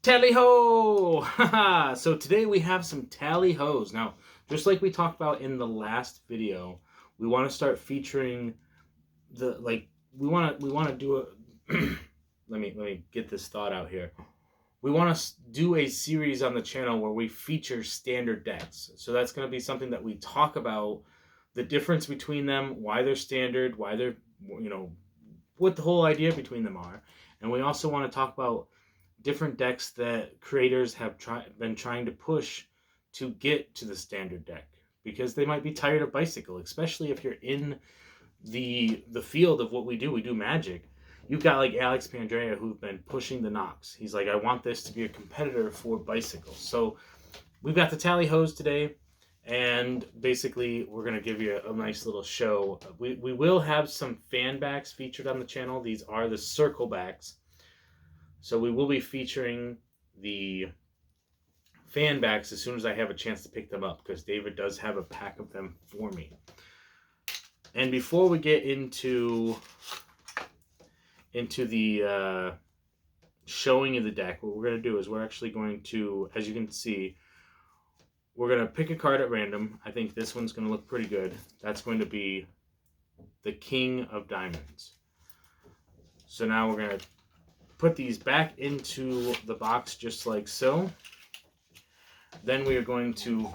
Tally ho! So today we have some tally hoes. Now, just like we talked about in the last video, we want to start featuring we want to do a let me get this thought out here. We want to do a series on the channel where we feature standard decks. So that's going to be something that we talk about the difference between them, why they're standard, why they're, what the whole idea between them are. And we also want to talk about different decks that creators have been trying to push to get to the standard deck, because they might be tired of Bicycle, especially if you're in the field of what we do. We do Magic. You've got like Alex Pandrea, who've been pushing the Nox. He's like, I want this to be a competitor for Bicycle. So we've got the tally hose today, and basically we're going to give you a nice little show. We will have some fan backs featured on the channel. These are the circle backs. So we will be featuring the fan backs as soon as I have a chance to pick them up, because David does have a pack of them for me. And before we get into the showing of the deck, what we're going to do is we're actually going to, as you can see, we're going to pick a card at random. I think this one's going to look pretty good. That's going to be the King of Diamonds. So now we're going to put these back into the box just like so. Then we are going to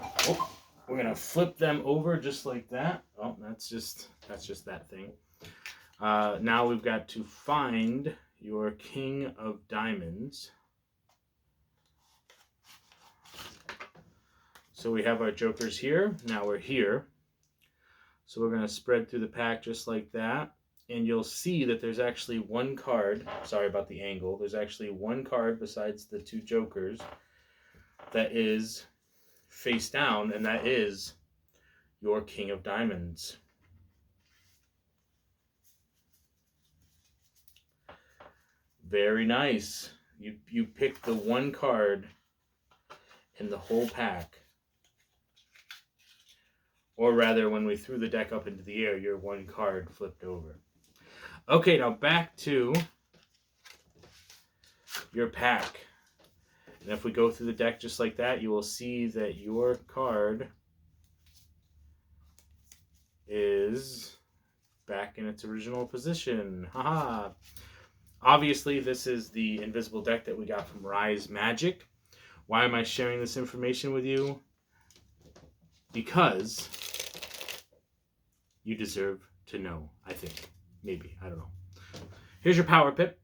flip them over just like that. Oh, that's just that thing. Now we've got to find your King of Diamonds. So we have our jokers here. Now we're here. So we're going to spread through the pack just like that. And you'll see that there's actually one card. Sorry about the angle. There's actually one card besides the two jokers that is face down, and that is your King of Diamonds. Very nice. You picked the one card in the whole pack. Or rather, when we threw the deck up into the air, your one card flipped over. Okay, now back to your pack. And if we go through the deck just like that, you will see that your card is back in its original position. Haha. Obviously, this is the invisible deck that we got from Rise Magic. Why am I sharing this information with you? Because you deserve to know, I think. Maybe, I don't know. Here's your power pip.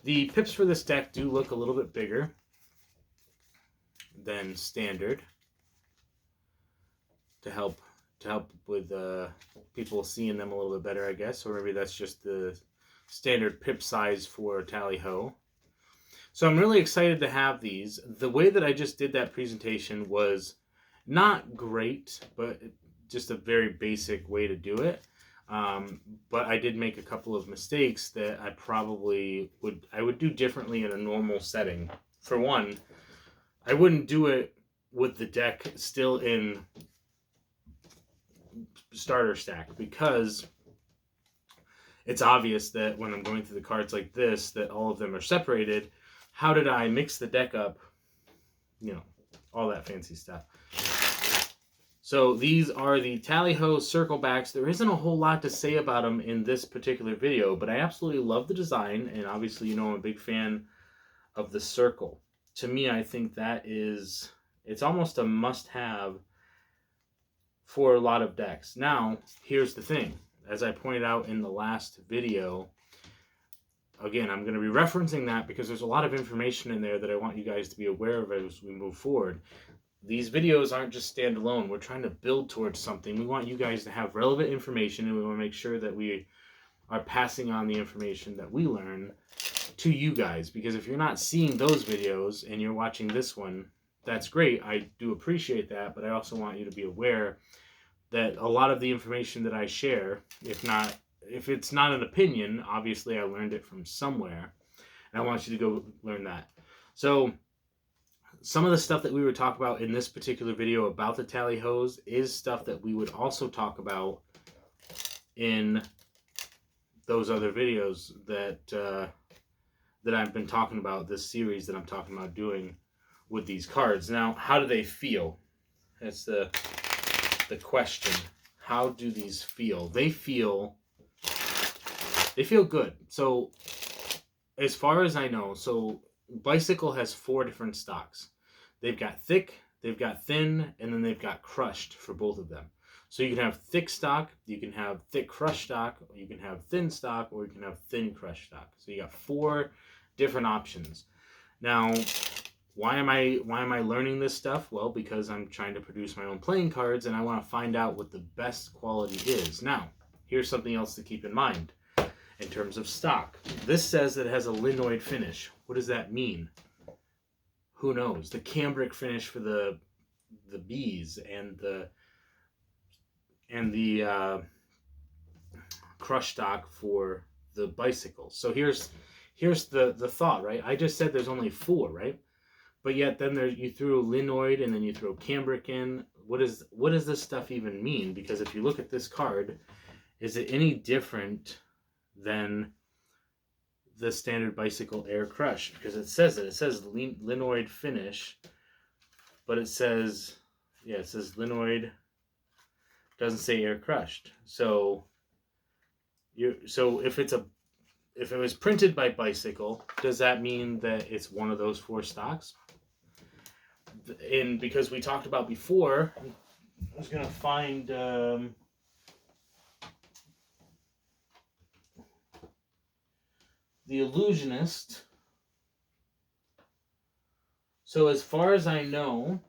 The pips for this deck do look a little bit bigger than standard, to help with people seeing them a little bit better, I guess. Or maybe that's just the standard pip size for Tally Ho. So I'm really excited to have these. The way that I just did that presentation was not great, but just a very basic way to do it. But I did make a couple of mistakes that I probably would do differently in a normal setting. For one, I wouldn't do it with the deck still in starter stack, because it's obvious that when I'm going through the cards like this, that all of them are separated. How did I mix the deck up? All that fancy stuff. So these are the Tally Ho circle backs. There isn't a whole lot to say about them in this particular video, but I absolutely love the design, and obviously, I'm a big fan of the circle. To me, I think it's almost a must-have for a lot of decks. Now, here's the thing. As I pointed out in the last video, again, I'm going to be referencing that because there's a lot of information in there that I want you guys to be aware of as we move forward. These videos aren't just standalone. We're trying to build towards something. We want you guys to have relevant information, and we want to make sure that we are passing on the information that we learn to you guys. Because if you're not seeing those videos and you're watching this one, that's great. I do appreciate that, but I also want you to be aware that a lot of the information that I share, if it's not an opinion, obviously I learned it from somewhere, and I want you to go learn that. So some of the stuff that we would talk about in this particular video about the Tally Hose is stuff that we would also talk about in those other videos that that I've been talking about, this series that I'm talking about doing with these cards. Now, how do they feel? That's the question. How do these feel? They feel good. So as far as I know, so Bicycle has 4 different stocks. They've got thick, they've got thin, and then they've got crushed for both of them. So you can have thick stock, you can have thick crushed stock, or you can have thin stock, or you can have thin crushed stock. So you got 4 different options. Now, why am I learning this stuff? Well, because I'm trying to produce my own playing cards, and I want to find out what the best quality is. Now, here's something else to keep in mind in terms of stock. This says that it has a linoid finish. What does that mean? Who knows? The cambric finish for the bees and the crush stock for the bicycles. So here's the thought, right? I just said there's only 4, right? But yet then you threw linoid and then you throw cambric in. What does this stuff even mean? Because if you look at this card, is it any different than the standard bicycle air crush? Because it says linoid finish, but it says linoid, doesn't say air crushed. So if it was printed by Bicycle, does that mean that it's one of those 4 stocks? And because we talked about before, I was gonna find The Illusionist. So as far as I know,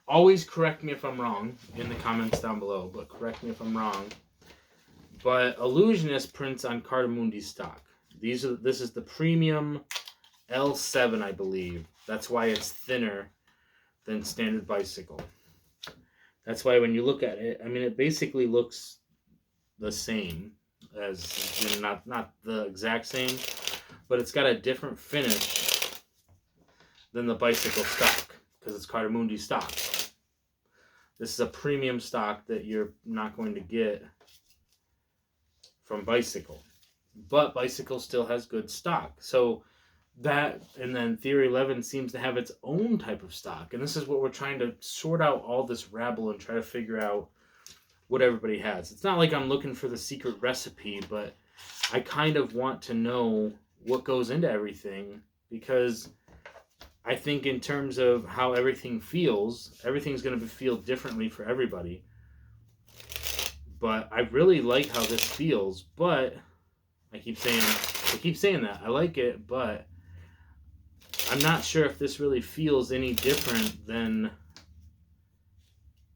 always correct me if I'm wrong in the comments down below, but correct me if I'm wrong. But Illusionist prints on Cartamundi stock. This is the premium L7, I believe. That's why it's thinner than standard Bicycle. That's why when you look at it, I mean, it basically looks the same as, not the exact same, but it's got a different finish than the Bicycle stock because it's Cartamundi stock. This is a premium stock that you're not going to get from Bicycle. But Bicycle still has good stock. So that, and then Theory 11 seems to have its own type of stock. And this is what we're trying to sort out, all this rabble, and try to figure out what everybody has. It's not like I'm looking for the secret recipe, but I kind of want to know what goes into everything, because I think in terms of how everything feels, everything's going to feel differently for everybody. But I really like how this feels, but I keep saying that. I like it, but I'm not sure if this really feels any different than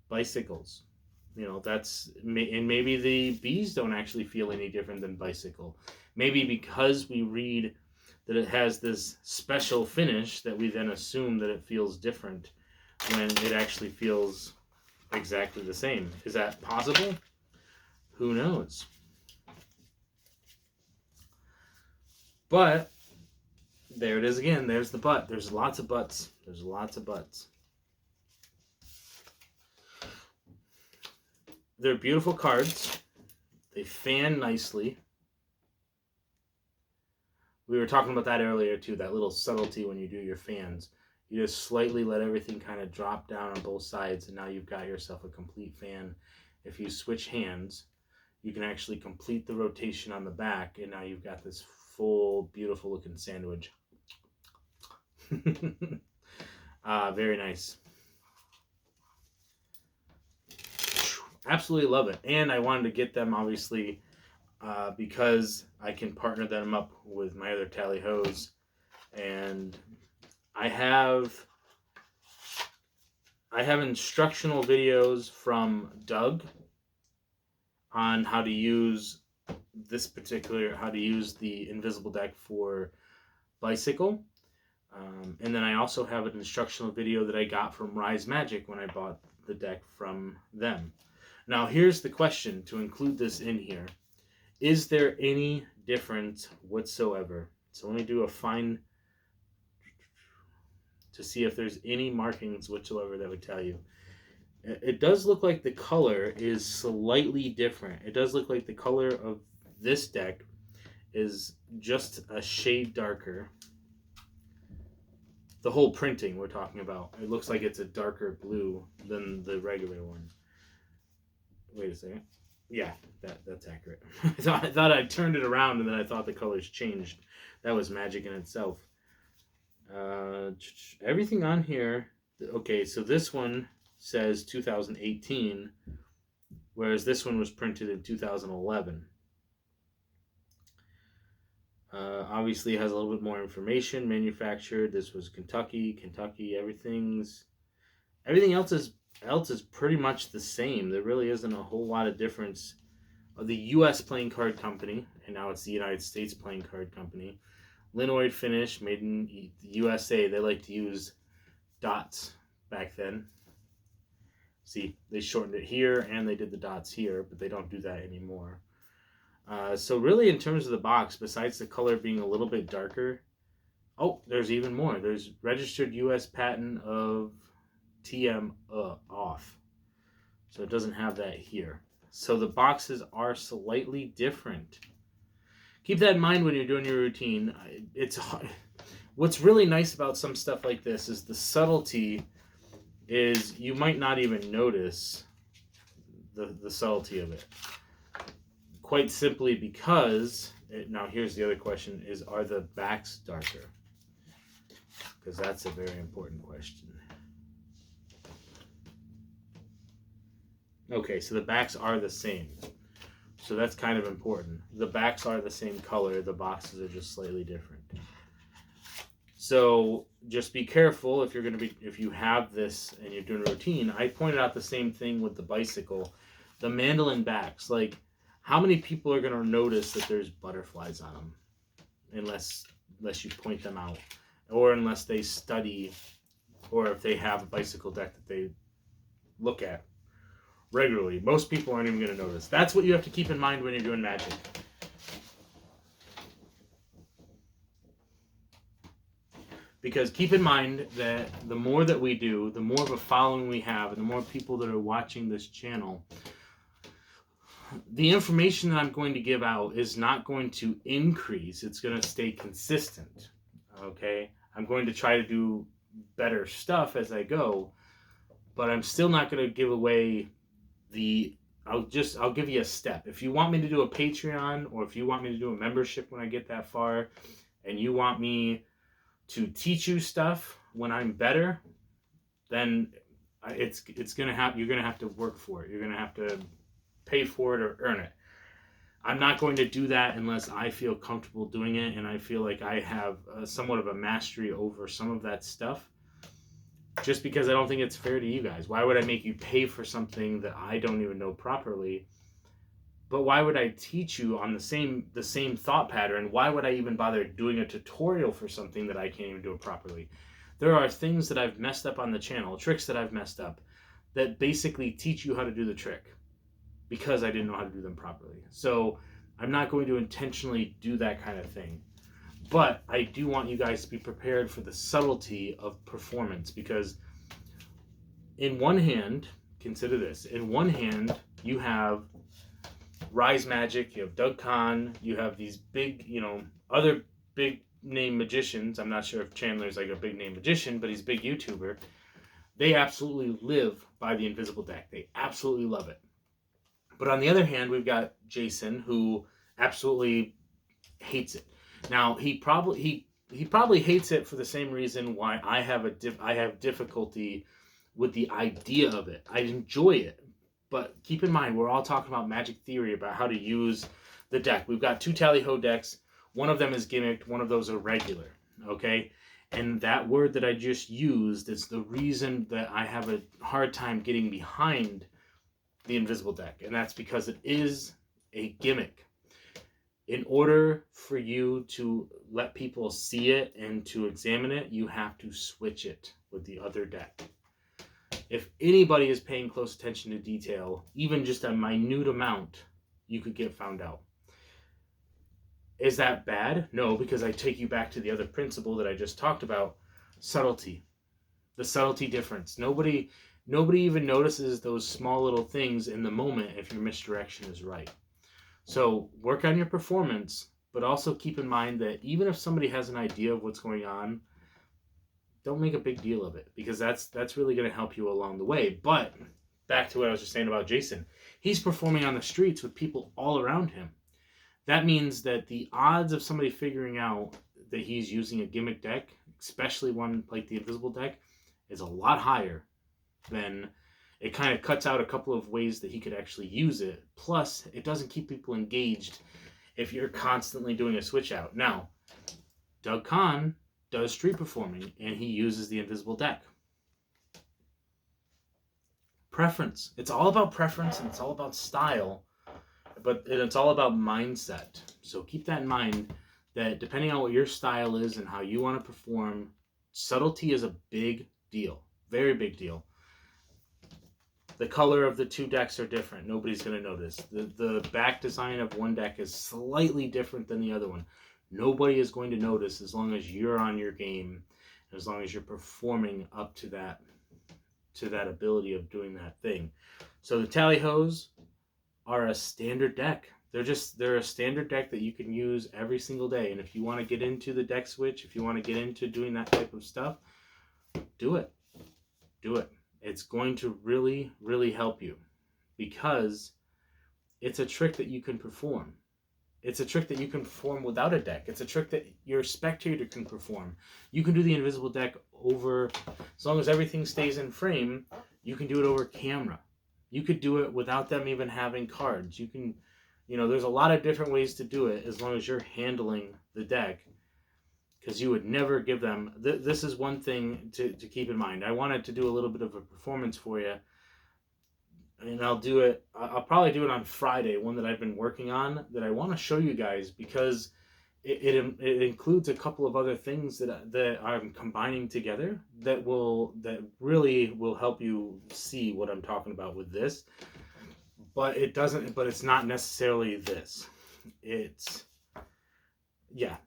Bicycles. You know, and maybe the bees don't actually feel any different than Bicycle. Maybe because we read that it has this special finish that we then assume that it feels different when it actually feels exactly the same. Is that possible? Who knows? But there it is again. There's the but. There's lots of buts. There's lots of buts. They're beautiful cards. They fan nicely. We were talking about that earlier too, that little subtlety when you do your fans. You just slightly let everything kind of drop down on both sides, and now you've got yourself a complete fan. If you switch hands, you can actually complete the rotation on the back, and now you've got this full, beautiful looking sandwich. Very nice. Absolutely love it. And I wanted to get them, obviously, because I can partner them up with my other Tally Hoes. And I have instructional videos from Doug on how to use how to use the invisible deck for Bicycle. And then I also have an instructional video that I got from Rise Magic when I bought the deck from them. Now, here's the question to include this in here. Is there any difference whatsoever? So let me do a fine to see if there's any markings whatsoever that would tell you. It does look like the color is slightly different. It does look like the color of this deck is just a shade darker. The whole printing we're talking about, it looks like it's a darker blue than the regular one. Wait a second. Yeah, that's accurate. I thought I turned it around and then I thought the colors changed. That was magic in itself. Everything on here. Okay, so this one says 2018, whereas this one was printed in 2011. Obviously, it has a little bit more information. Manufactured. This was Kentucky. Everything else is pretty much the same. There really isn't a whole lot of difference. The U.S. Playing Card Company, and now it's the United States Playing Card Company. Liniod finish, made in the USA. They like to use dots back then. See, they shortened it here and they did the dots here, but they don't do that anymore. So really, in terms of the box, besides the color being a little bit darker, oh, there's even more. There's registered U.S. patent of TM off. So it doesn't have that here. So the boxes are slightly different. Keep that in mind when you're doing your routine. It's hard. What's really nice about some stuff like this is the subtlety is you might not even notice the subtlety of it. Quite simply because, now here's the other question, is are the backs darker? Because that's a very important question. Okay, so the backs are the same. So that's kind of important. The backs are the same color, the boxes are just slightly different. So just be careful if you have this and you're doing a routine. I pointed out the same thing with the bicycle. The mandolin backs, like how many people are going to notice that there's butterflies on them unless you point them out, or unless they study, or if they have a bicycle deck that they look at regularly. Most people aren't even going to notice. That's what you have to keep in mind when you're doing magic. Because keep in mind that the more that we do, the more of a following we have, and the more people that are watching this channel, the information that I'm going to give out is not going to increase. It's going to stay consistent. Okay? I'm going to try to do better stuff as I go, but I'm still not going to give away I'll give you a step. If you want me to do a Patreon, or if you want me to do a membership when I get that far, and you want me to teach you stuff when I'm better, then you're gonna have to work for it. You're gonna have to pay for it or earn it. I'm not going to do that unless I feel comfortable doing it and I feel like I have somewhat of a mastery over some of that stuff. Just because I don't think it's fair to you guys. Why would I make you pay for something that I don't even know properly? But why would I teach you on the same thought pattern? Why would I even bother doing a tutorial for something that I can't even do it properly? There are things that I've messed up on the channel, tricks that I've messed up, that basically teach you how to do the trick because I didn't know how to do them properly. So I'm not going to intentionally do that kind of thing. But I do want you guys to be prepared for the subtlety of performance, because in one hand, consider this, in one hand you have Rise Magic, you have Doug Kahn, you have these big, other big name magicians. I'm not sure if Chandler's like a big name magician, but he's a big YouTuber. They absolutely live by the invisible deck. They absolutely love it. But on the other hand, we've got Jason, who absolutely hates it. Now, he probably hates it for the same reason why I have difficulty with the idea of it. I enjoy it, but keep in mind, we're all talking about magic theory, about how to use the deck. We've got 2 tally-ho decks. One of them is gimmicked. One of those are regular, okay? And that word that I just used is the reason that I have a hard time getting behind the invisible deck, and that's because it is a gimmick. In order for you to let people see it and to examine it, you have to switch it with the other deck. If anybody is paying close attention to detail, even just a minute amount, you could get found out. Is that bad? No, because I take you back to the other principle that I just talked about, subtlety. The subtlety difference. Nobody even notices those small little things in the moment if your misdirection is right. So work on your performance, But also keep in mind that even if somebody has an idea of what's going on, don't make a big deal of it, because that's really going to help you along the way. But back to what I was just saying about Jason. He's performing on the streets with people all around him. That means that the odds of somebody figuring out that he's using a gimmick deck, especially one like the invisible deck, is a lot higher than it. Kind of cuts out a couple of ways that he could actually use it. Plus, it doesn't keep people engaged if you're constantly doing a switch out. Now, Doug Kahn does street performing, and he uses the invisible deck. Preference. It's all about preference, and it's all about style, but it's all about mindset. So keep that in mind, that depending on what your style is and how you want to perform, subtlety is a big deal. Very big deal. The color of the two decks are different. Nobody's going to notice. The back design of one deck is slightly different than the other one. Nobody is going to notice as long as you're on your game, and as long as you're performing up to that ability of doing that thing. So the Tally Hos are a standard deck. They're a standard deck that you can use every single day. And if you want to get into the deck switch, if you want to get into doing that type of stuff, do it. Do it. It's going to really, really help you, because it's a trick that you can perform. It's a trick that you can perform without a deck. It's a trick that your spectator can perform. You can do the invisible deck over, as long as everything stays in frame, you can do it over camera. You could do it without them even having cards. You can, there's a lot of different ways to do it as long as you're handling the deck, because you would never give them, this is one thing to keep in mind. I wanted to do a little bit of a performance for you, and I'll probably do it on Friday, one that I've been working on that I want to show you guys, because it includes a couple of other things that I'm combining together that really will help you see what I'm talking about with this. But it's not necessarily this.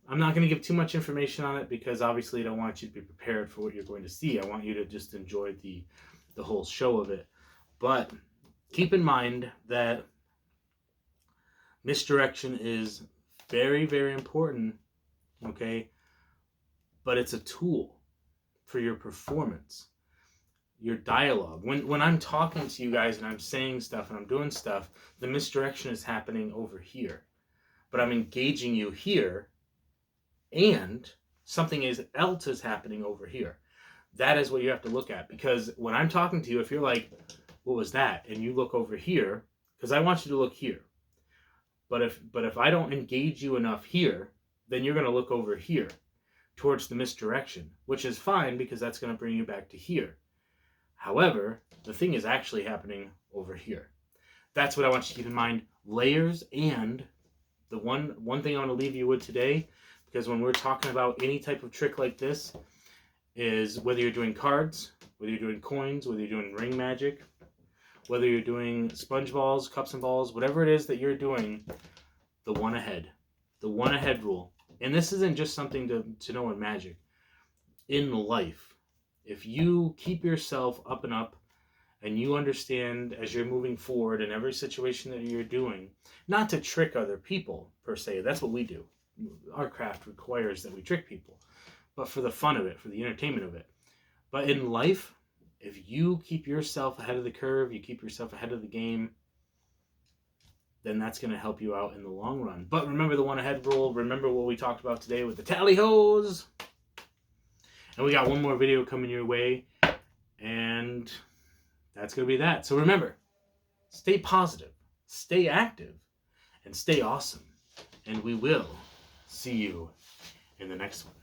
I'm not going to give too much information on it, because obviously I don't want you to be prepared for what you're going to see. I want you to just enjoy the whole show of it. But keep in mind that misdirection is very, very important, okay? But it's a tool for your performance, your dialogue. When I'm talking to you guys and I'm saying stuff and I'm doing stuff, the misdirection is happening over here. But I'm engaging you here, and something else is happening over here. That is what you have to look at, because when I'm talking to you, if you're like, what was that? And you look over here, because I want you to look here. But if I don't engage you enough here, then you're going to look over here towards the misdirection, which is fine, because that's going to bring you back to here. However, the thing is actually happening over here. That's what I want you to keep in mind. Layers. And the one thing I want to leave you with today, because when we're talking about any type of trick like this, is whether you're doing cards, whether you're doing coins, whether you're doing ring magic, whether you're doing sponge balls, cups and balls, whatever it is that you're doing, the one ahead rule. And this isn't just something to know in magic. In life, if you keep yourself up and up, and you understand as you're moving forward in every situation that you're doing, not to trick other people per se, that's what we do. Our craft requires that we trick people, but for the fun of it, for the entertainment of it. But in life, if you keep yourself ahead of the curve, you keep yourself ahead of the game, then that's going to help you out in the long run. But remember the one ahead rule. Remember what we talked about today with the Tally Hos. And we got one more video coming your way, and that's going to be that. So remember, stay positive, stay active, and stay awesome. And we will see you in the next one.